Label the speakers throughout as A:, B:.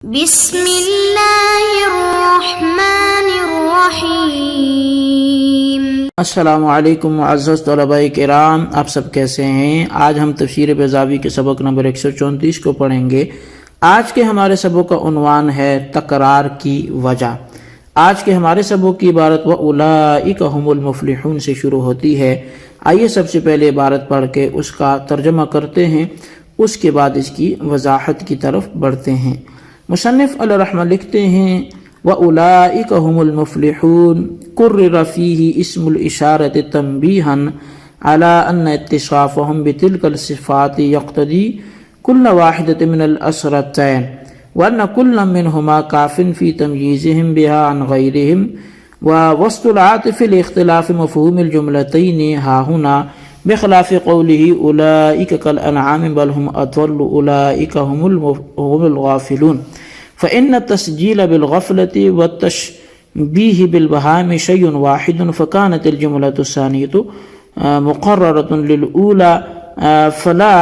A: بسم اللہ الرحمن الرحیم۔
B: السلام علیکم معزز طلباء کرام، آپ سب کیسے ہیں؟ آج ہم تفسیر بیضاوی کے سبق نمبر 134 کو پڑھیں گے۔ آج کے ہمارے سبق کا عنوان ہے تکرار کی وجہ۔ آج کے ہمارے سبق کی عبارت وَأُولَئِكَ هُمُ الْمُفْلِحُونَ سے شروع ہوتی ہے۔ آئیے سب سے پہلے عبارت پڑھ کے اس کا ترجمہ کرتے ہیں، اس کے بعد اس کی وضاحت کی طرف بڑھتے ہیں۔ مصنف علیہ رحمہ لکھتے ہیں وَأُولَئِكَ هُمُ الْمُفْلِحُونَ قُرِّرَ فِيهِ اسم الإشارة تنبيها على أن اتصافهم بتلك الصفات يقتضي كل واحدة من الأسرتين وأن كل منهما كاف في تمييزهم بها عن غيرهم ووسط العاطف لاختلاف مفهوم الجملتين ها هنا بخلاف قوله أولئك كالأنعام بل هم أضل أولئك هم الغافلون فإن التسجيل بالغفلة والتشبيه بالبهائم شيء واحد فكانت الجملة الثانية مقررة للأولى فلا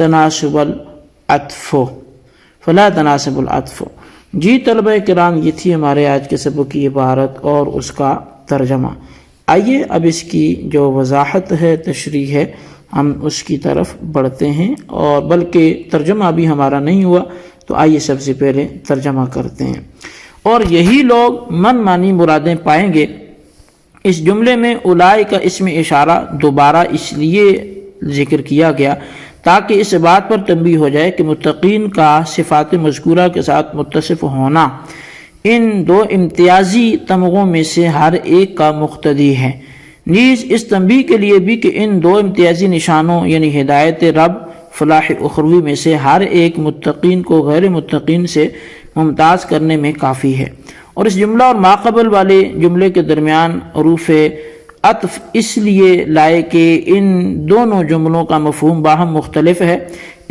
B: تناسب العطف۔ جی طلبہ کرام، یہ تھی ہمارے آج کے سبق کی عبارت اور اس کا ترجمہ۔ آئیے اب اس کی جو وضاحت ہے، تشریح ہے، ہم اس کی طرف بڑھتے ہیں، اور بلکہ ترجمہ ابھی ہمارا نہیں ہوا تو آئیے سب سے پہلے ترجمہ کرتے ہیں۔ اور یہی لوگ من مانی مرادیں پائیں گے۔ اس جملے میں اولئک کا اسم اشارہ دوبارہ اس لیے ذکر کیا گیا تاکہ اس بات پر تنبیہ ہو جائے کہ متقین کا صفات مذکورہ کے ساتھ متصف ہونا ان دو امتیازی تمغوں میں سے ہر ایک کا مقتضی ہے۔ نیز اس تنبیہ کے لیے بھی کہ ان دو امتیازی نشانوں یعنی ہدایت رب، فلاح اخروی میں سے ہر ایک متقین کو غیر متقین سے ممتاز کرنے میں کافی ہے۔ اور اس جملہ اور ماقبل والے جملے کے درمیان حروف عطف اس لیے لائے کہ ان دونوں جملوں کا مفہوم باہم مختلف ہے۔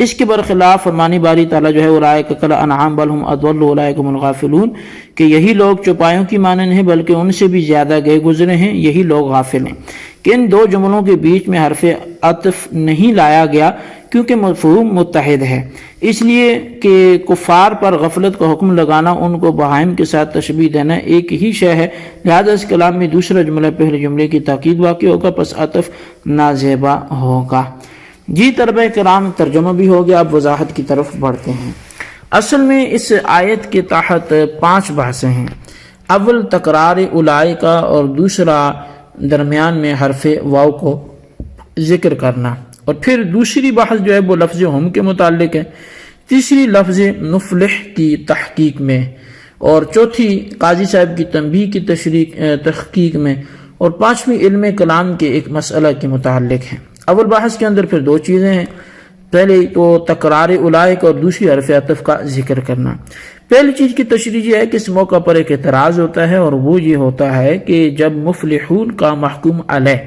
B: اس کے برخلاف فرمانی باری تعالیٰ جو ہے اولئک کالانعام بل هم اضل اولئک هم الغافلون کہ یہی لوگ چوپایوں کی مانند ہیں بلکہ ان سے بھی زیادہ گئے گزرے ہیں، یہی لوگ غافل ہیں۔ کہ ان دو جملوں کے بیچ میں حرف عطف نہیں لایا گیا کیونکہ مفہوم متحد ہے، اس لیے کہ کفار پر غفلت کا حکم لگانا، ان کو بہائم کے ساتھ تشبیہ دینا ایک ہی شے ہے، لہذا اس کلام میں دوسرا جملہ پہلے جملے کی تاکید واقع ہوگا، پس عطف نازیبا ہوگا۔ جی طلبہ کرام، ترجمہ بھی ہو گیا، اب وضاحت کی طرف بڑھتے ہیں۔ اصل میں اس آیت کے تحت 5 بحثیں ہیں۔ اول تکرار اولئک اور دوسرا درمیان میں حرف واو کو ذکر کرنا، اور پھر دوسری بحث جو ہے وہ لفظ ہم کے متعلق ہے، تیسری لفظ مفلح کی تحقیق میں، اور چوتھی قاضی صاحب کی تنبیہ کی تحقیق میں، اور 5ویں علم کلام کے ایک مسئلہ کے متعلق ہے۔ اول بحث کے اندر پھر 2 چیزیں ہیں، پہلے تو تکرار اولئک اور دوسری حرف عطف کا ذکر کرنا۔ پہلی چیز کی تشریح یہ ہے کہ اس موقع پر ایک اعتراض ہوتا ہے، اور وہ یہ ہوتا ہے کہ جب مفلحون کا محکوم علیہ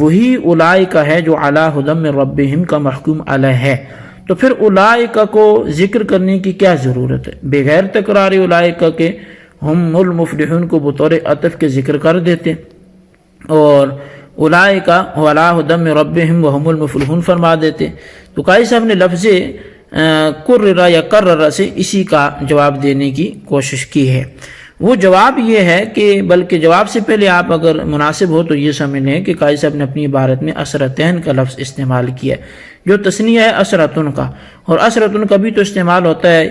B: وہی اولئک ہے جو علی ھدی من ربہم کا محکوم علیہ ہے، تو پھر اولئک کو ذکر کرنے کی کیا ضرورت ہے؟ بغیر تکرار اولئک کے ہم المفلحون کو بطور عطف کے ذکر کر دیتے اور اولئک علی ھدی من ربہم وہم المفلحون فرما دیتے۔ تو قاضی صاحب نے لفظ قرر یا قرر سے اسی کا جواب دینے کی کوشش کی ہے۔ وہ جواب یہ ہے کہ بلکہ جواب سے پہلے آپ اگر مناسب ہو تو یہ سمجھ لیں کہ قاضی صاحب نے اپنی عبارت میں اسرتین کا لفظ استعمال کیا ہے، جو تثنیہ ہے اسرتن کا، اور اسرتن کا بھی تو استعمال ہوتا ہے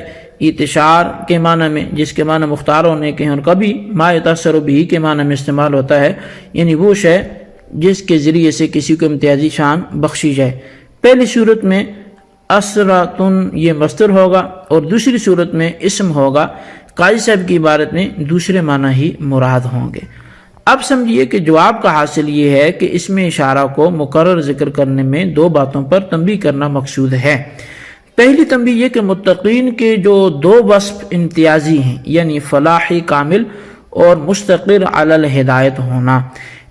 B: اتشار کے معنی میں، جس کے معنی مختار ہونے کے ہیں، اور کبھی ما یتاثر بہ کے معنی میں استعمال ہوتا ہے، یعنی وہ شے جس کے ذریعے سے کسی کو امتیازی شان بخشی جائے۔ پہلی صورت میں اسرتن یہ مصدر ہوگا، اور دوسری صورت میں اسم ہوگا۔ قاضی صاحب کی عبارت میں دوسرے معنی ہی مراد ہوں گے۔ اب سمجھیے کہ جواب کا حاصل یہ ہے کہ اس میں اشارہ کو مقرر ذکر کرنے میں 2 باتوں پر تنبیہ کرنا مقصود ہے۔ پہلی تنبیہ یہ کہ متقین کے جو 2 وصف امتیازی ہیں، یعنی فلاح کامل اور مستقر علی الہدایت ہونا،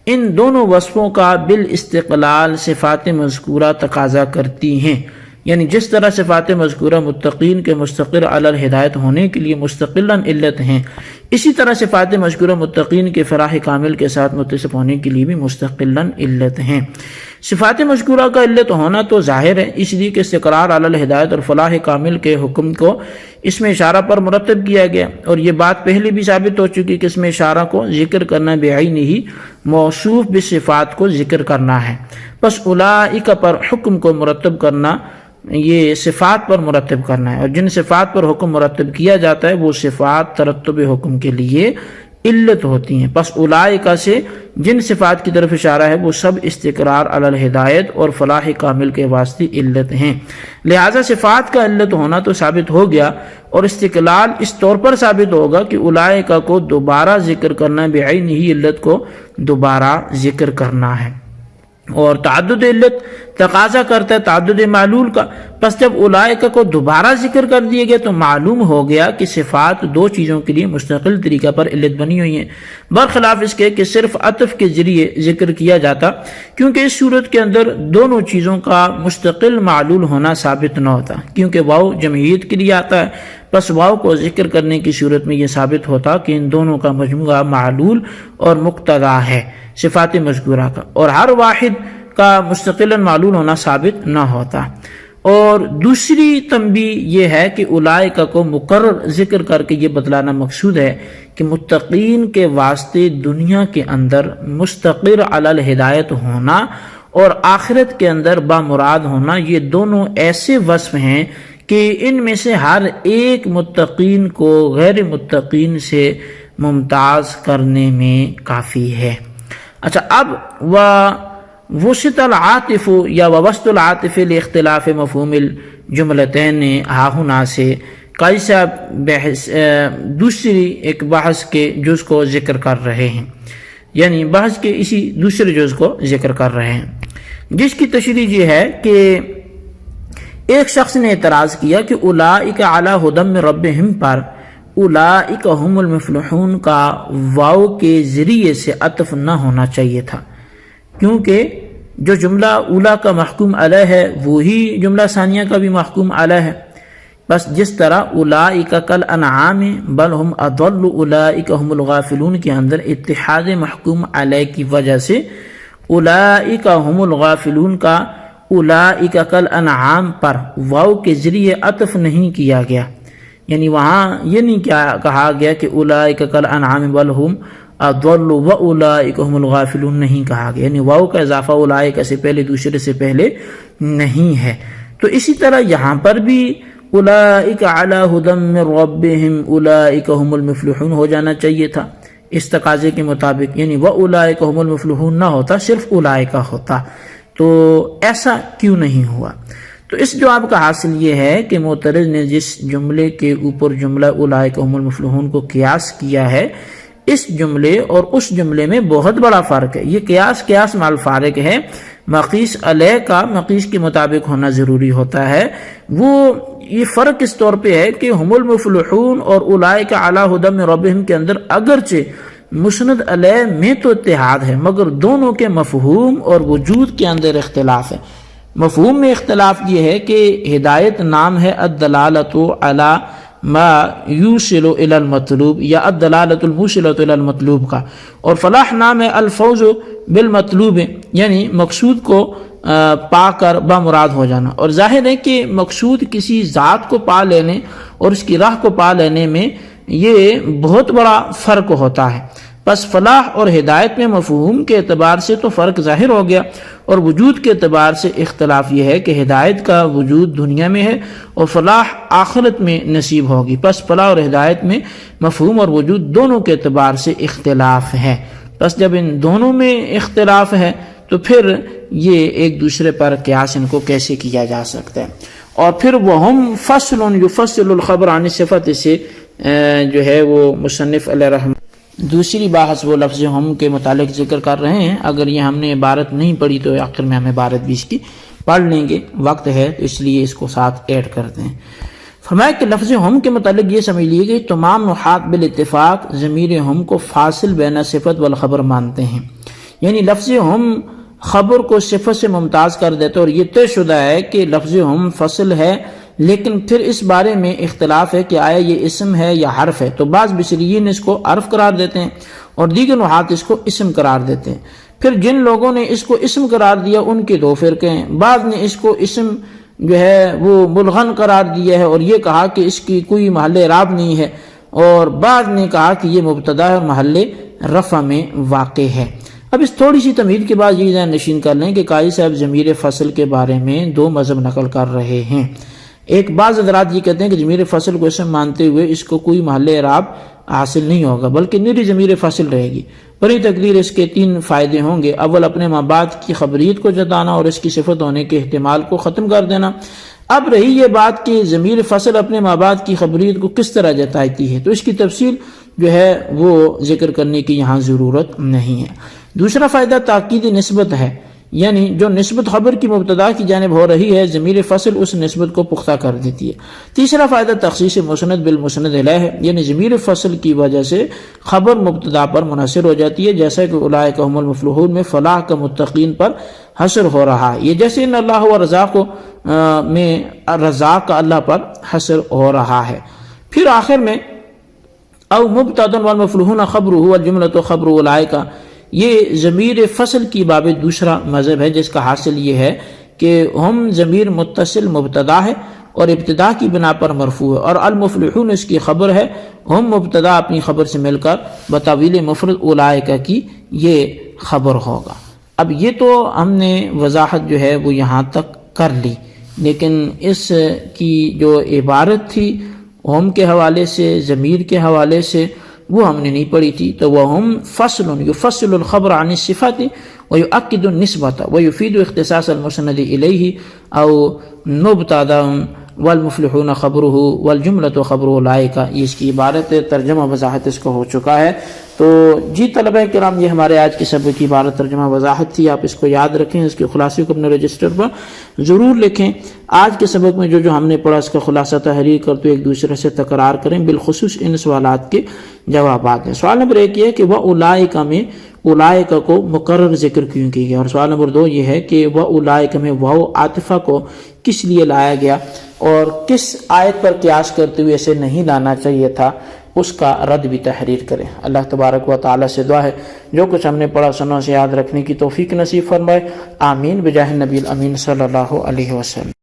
B: ان دونوں وصفوں کا بالاستقلال صفات مذکورہ تقاضا کرتی ہیں، یعنی جس طرح صفات مذکورہ متقین کے مستقر علی الہدایت ہونے کے لیے مستقلاً علت ہیں، اسی طرح صفات مذکورہ متقین کے فلاح کامل کے ساتھ متصف ہونے کے لیے بھی مستقلاً علت ہیں۔ صفات مذکورہ کا علت ہونا تو ظاہر ہے، اس لیے کہ استقرار علی الہدایت اور فلاح کامل کے حکم کو اس میں اشارہ پر مرتب کیا گیا، اور یہ بات پہلے بھی ثابت ہو چکی کہ اس میں اشارہ کو ذکر کرنا بعینہ موصوف بصفات کو ذکر کرنا ہے، بس اولئک پر حکم کو مرتب کرنا یہ صفات پر مرتب کرنا ہے، اور جن صفات پر حکم مرتب کیا جاتا ہے وہ صفات ترتب حکم کے لیے علت ہوتی ہیں، پس اولئک سے جن صفات کی طرف اشارہ ہے وہ سب استقرار علی الہدایت اور فلاح کامل کے واسطے علت ہیں، لہذا صفات کا علت ہونا تو ثابت ہو گیا، اور استقلال اس طور پر ثابت ہوگا کہ اولئک کو دوبارہ ذکر کرنا بعینہ ہی علت کو دوبارہ ذکر کرنا ہے، اور تعدد علت تقاضا کرتا ہے تعدد معلول کا، پس جب اولئک کو دوبارہ ذکر کر دیا گیا تو معلوم ہو گیا کہ صفات دو چیزوں کے لیے مستقل طریقہ پر علت بنی ہوئی ہیں، برخلاف اس کے کہ صرف عطف کے ذریعے ذکر کیا جاتا، کیونکہ اس صورت کے اندر دونوں چیزوں کا مستقل معلول ہونا ثابت نہ ہوتا، کیونکہ واو جمعیت کے لیے آتا ہے، بس واو کو ذکر کرنے کی صورت میں یہ ثابت ہوتا کہ ان دونوں کا مجموعہ معلول اور مقتضا ہے صفات مذکورہ کا، اور ہر واحد کا مستقلا معلول ہونا ثابت نہ ہوتا۔ اور دوسری تنبیہ یہ ہے کہ اولئک کو مقرر ذکر کر کے یہ بتلانا مقصود ہے کہ متقین کے واسطے دنیا کے اندر مستقر علی الہدایت ہونا اور آخرت کے اندر بامراد ہونا، یہ دونوں ایسے وصف ہیں کہ ان میں سے ہر ایک متقین کو غیر متقین سے ممتاز کرنے میں کافی ہے۔ اچھا، اب وسط العاطف یا وسط العاطف لاختلاف مفہوم الجملتین ہاہنا سے قاضی صاحب دوسری ایک بحث کے جز کو ذکر کر رہے ہیں، یعنی بحث کے اسی دوسرے جز کو ذکر کر رہے ہیں، جس کی تشریح یہ ہے کہ ایک شخص نے اعتراض کیا کہ اولئک علی ھدی من ربہم پر اولئک ھم المفلحون کا واو کے ذریعے سے عطف نہ ہونا چاہیے تھا، کیونکہ جو جملہ اولا کا محکوم علیہ ہے وہی جملہ ثانیہ کا بھی محکوم علیہ ہے، بس جس طرح اولئک کالانعام بل ہم اضل اولئک ہم الغافلون کے اندر اتحاد محکوم علیہ کی وجہ سے اولئک ہم الغافلون کا اولئک کالانعام پر واو کے ذریعے عطف نہیں کیا گیا، یعنی وہاں یہ نہیں کہا گیا کہ اولئک کالانعام بل ہم اضل و اولئک ہم الغافلون نہیں کہا گیا، یعنی واو کا اضافہ اولئک سے پہلے دوسرے سے پہلے نہیں ہے۔ تو اسی طرح یہاں پر بھی اولئک علی ھدی من ربہم اولئک ہم المفلحون ہو جانا چاہیے تھا اس تقاضے کے مطابق، یعنی واولئک ہم المفلحون نہ ہوتا، صرف اولئک ہوتا، تو ایسا کیوں نہیں ہوا؟ تو اس جواب کا حاصل یہ ہے کہ معترض نے جس جملے کے اوپر جملہ اولئک ہم المفلحون کو قیاس کیا ہے، اس جملے اور اس جملے میں بہت بڑا فرق ہے، یہ قیاس مال فارق ہے، مقیس علیہ کا مقیس کے مطابق ہونا ضروری ہوتا ہے، وہ یہ فرق اس طور پہ ہے کہ ہم المفلحون اور اولئک علی ھدی من ربہم کے اندر اگرچہ مسند علیہ میں تو اتحاد ہے، مگر دونوں کے مفہوم اور وجود کے اندر اختلاف ہے۔ مفہوم میں اختلاف یہ ہے کہ ہدایت نام ہے الدلالۃ علی ما یوصل الی المطلوب یا الدلالۃ الموصلۃ الی المطلوب کا، اور فلاح نام ہے الفوز بالمطلوب، یعنی مقصود کو پا کر بامراد ہو جانا، اور ظاہر ہے کہ مقصود کسی ذات کو پا لینے اور اس کی راہ کو پا لینے میں یہ بہت بڑا فرق ہوتا ہے، پس فلاح اور ہدایت میں مفہوم کے اعتبار سے تو فرق ظاہر ہو گیا، اور وجود کے اعتبار سے اختلاف یہ ہے کہ ہدایت کا وجود دنیا میں ہے اور فلاح آخرت میں نصیب ہوگی، پس فلاح اور ہدایت میں مفہوم اور وجود دونوں کے اعتبار سے اختلاف ہے، پس جب ان دونوں میں اختلاف ہے تو پھر یہ ایک دوسرے پر قیاس ان کو کیسے کیا جا سکتا ہے؟ اور پھر وہم فصل یفصل الخبر عن صفت سے جو ہے وہ مصنف علیہ رحمہ دوسری بحث وہ لفظ ہم کے متعلق ذکر کر رہے ہیں۔ اگر یہ ہم نے عبارت نہیں پڑھی تو آخر میں ہم عبارت بھی اس کی پڑھ لیں گے، وقت ہے تو اس لیے اس کو ساتھ ایڈ کرتے ہیں۔ فرمایا کہ لفظ ہم کے متعلق یہ سمجھ لیے کہ تمام نحات بالاتفاق ضمیر ہم کو فاصل بین صفت والخبر مانتے ہیں، یعنی لفظ ہم خبر کو صفت سے ممتاز کر دیتے، اور یہ طے شدہ ہے کہ لفظ ہم فصل ہے، لیکن پھر اس بارے میں اختلاف ہے کہ آیا یہ اسم ہے یا حرف ہے، تو بعض بصریین اس کو حرف قرار دیتے ہیں اور دیگر نحات اس کو اسم قرار دیتے ہیں۔ پھر جن لوگوں نے اس کو اسم قرار دیا ان کے دو فرقے ہیں، بعض نے اس کو اسم جو ہے وہ ملغن قرار دیا ہے اور یہ کہا کہ اس کی کوئی محل اعراب نہیں ہے، اور بعض نے کہا کہ یہ مبتدا ہے اور محل رفع میں واقع ہے۔ اب اس تھوڑی سی تمہید کے بعد یہ ذہن نشین کر لیں کہ قاضی صاحب ضمیر فصل کے بارے میں دو مذہب نقل کر رہے ہیں۔ ایک بعض حضرات یہ کہتے ہیں کہ ضمیر فصل کو اسم مانتے ہوئے اس کو کوئی محل اعراب حاصل نہیں ہوگا بلکہ نری ضمیر فصل رہے گی۔ بڑی تقدیر اس کے تین فائدے ہوں گے۔ اول، اپنے ما بعد کی خبریت کو جتانا اور اس کی صفت ہونے کے احتمال کو ختم کر دینا۔ اب رہی یہ بات کہ ضمیر فصل اپنے ما بعد کی خبریت کو کس طرح جتاتی ہے، تو اس کی تفصیل جو ہے وہ ذکر کرنے کی یہاں ضرورت نہیں ہے۔ دوسرا فائدہ تاکید نسبت ہے، یعنی جو نسبت خبر کی مبتدا کی جانب ہو رہی ہے ضمیر فصل اس نسبت کو پختہ کر دیتی ہے۔ تیسرا فائدہ تخصیص مسند بالمسند الیہ ہے، یعنی ضمیر فصل کی وجہ سے خبر مبتدا پر منحصر ہو جاتی ہے، جیسا کہ اولئک هم المفلحون میں فلاح کا متقین پر حصر ہو رہا ہے، یہ جیسے ان اللہ و رزاق میں رزاق کا اللہ پر حصر ہو رہا ہے۔ پھر آخر میں او مبتدا والمفلحون خبرہ والجملۃ خبر اولئک، یہ ضمیر فصل کی باب دوسرا مذہب ہے جس کا حاصل یہ ہے کہ ہم ضمیر متصل مبتدا ہے اور ابتدا کی بنا پر مرفوع ہے، اور المفلحون اس کی خبر ہے، ہم مبتدا اپنی خبر سے مل کر بتاویل مفرد اولئک کی یہ خبر ہوگا۔ اب یہ تو ہم نے وضاحت جو ہے وہ یہاں تک کر لی، لیکن اس کی جو عبارت تھی ہم کے حوالے سے، ضمیر کے حوالے سے، وہ ہم نے نہیں پڑھی تھی۔ تو وہم فصل یفصل الخبر عن الصفات ویؤکد النسبۃ ویفید اختصاص المسند الیہ او مبتدا والمفلحون خبرہ والجملۃ خبر اولئک، یہ اس کی عبارت ترجمہ وضاحت اس کو ہو چکا ہے۔ تو جی طلبہ کرام، یہ ہمارے آج کے سبق کی عبارت ترجمہ وضاحت تھی، آپ اس کو یاد رکھیں، اس کے خلاصے کو اپنے رجسٹر پر ضرور لکھیں۔ آج کے سبق میں جو ہم نے پڑھا اس کا خلاصہ تحریر کرتے ایک دوسرے سے تکرار کریں، بالخصوص ان سوالات کے جوابات ہیں۔ سوال نمبر 1 یہ ہے کہ وَأُولَئِكَ میں اولائک کو مقرر ذکر کیوں کی گیا، اور سوال نمبر 2 یہ ہے کہ وَأُولَئِكَ میں واو عاطفہ کو کس لیے لایا گیا اور کس آیت پر قیاس کرتے ہوئے اسے نہیں لانا چاہیے تھا، اس کا رد بھی تحریر کریں۔ اللہ تبارک و تعالی سے دعا ہے جو کچھ ہم نے پڑھا سنوں سے یاد رکھنے کی توفیق نصیب فرمائے، آمین بجاہ نبی الامین صلی اللہ علیہ وسلم۔